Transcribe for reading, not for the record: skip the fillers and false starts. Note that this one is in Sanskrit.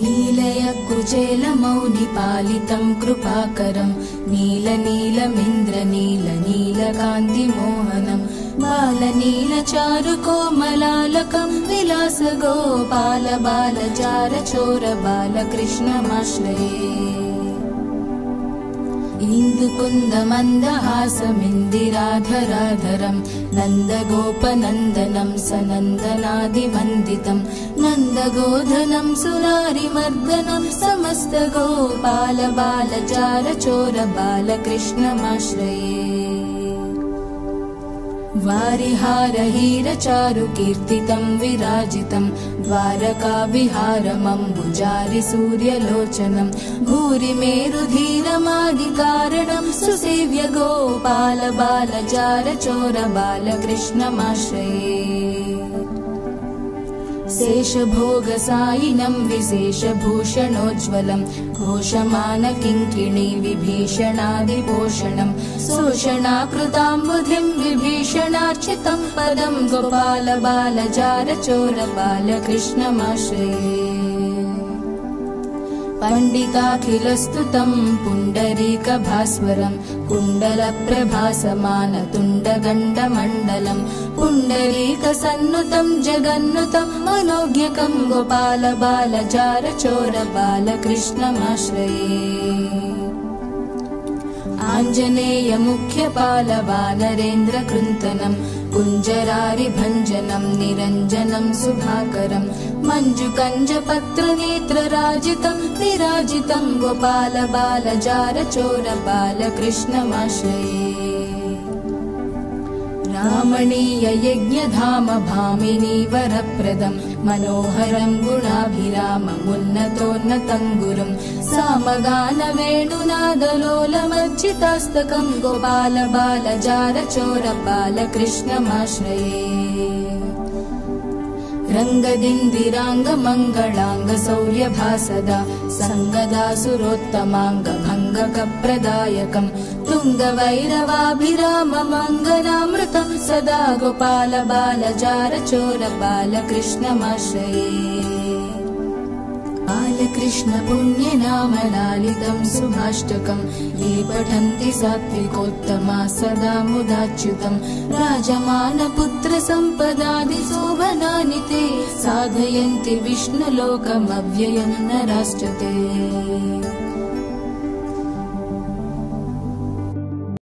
लीलया कुचेलमौनिपालितं कृपाकरं नीलनीलमिन्द्रनीलनीलकान्तिमोहनं बालनीलचारुकोमलालकं विलासगोपाल बालचारचोर बालकृष्णमाश्रये इन्दुकुन्दमन्दहासमिन्दिराधराधरं नन्दगोपनन्दनं सनन्दनादिवन्दितं नन्दगोधनं सुरारिमर्दनं समस्तगोपाल बालचारचोर बालकृष्णमाश्रये वारिहारहीरचारुकीर्तितं विराजितं द्वारकाविहारमम्बुजारि सूर्यलोचनं भूरिमेरुधीरमादिकारणं सुसेव्य गोपाल बालचारचोर बालकृष्णमाश्रये शेषभोगसायिनं विशेषभूषणोज्ज्वलं घोषमानकिङ्किणी विभीषणादिपोषणं शोषणाकृताम्बुधिं विभीषणार्चितं पदं गोपाल बालचारचोर बालकृष्णमाश्रये पण्डिताखिलस्तुतं पुण्डरीकभास्वरं कुण्डलप्रभासमानतुण्डगण्डमण्डलं पुण्डरीकसन्नुतं जगन्नुतं मनोज्ञकं गोपाल बालचारचोर बालकृष्णमाश्रये आञ्जनेयमुख्यपालवानरेन्द्रकृन्तनं कुञ्जरारिभञ्जनं निरञ्जनं सुधाकरं मञ्जुकञ्जपत्रनेत्रराजितं विराजितं गोपाल बालचारचोर बालकृष्णमाश्रये रामणीय यज्ञधाम भामिनी वरप्रदं मनोहरं गुणाभिराममुन्नतोन्नतं गुरुं सामगानवेणुनादलोलमर्चितास्तकं गोपाल बालचारचोर बालकृष्णमाश्रये रङ्गदिन्दिराङ्गमङ्गलाङ्गशौर्यभासदा सङ्गदासुरोत्तमाङ्गभङ्गकप्रदायकं तुङ्गवैरवाभिराममङ्गलामृतं सदा गोपाल बालचारचोर बालकृष्णमाश्रये बालकृष्ण पुण्यनामलालितं सुभाष्टकं ये पठन्ति सात्विकोत्तमा सदा मुदाच्युतं राजमानपुत्रसम्पदादिशोभनानि ते साधयन्ति विष्णुलोकमव्ययं नराश्च ते।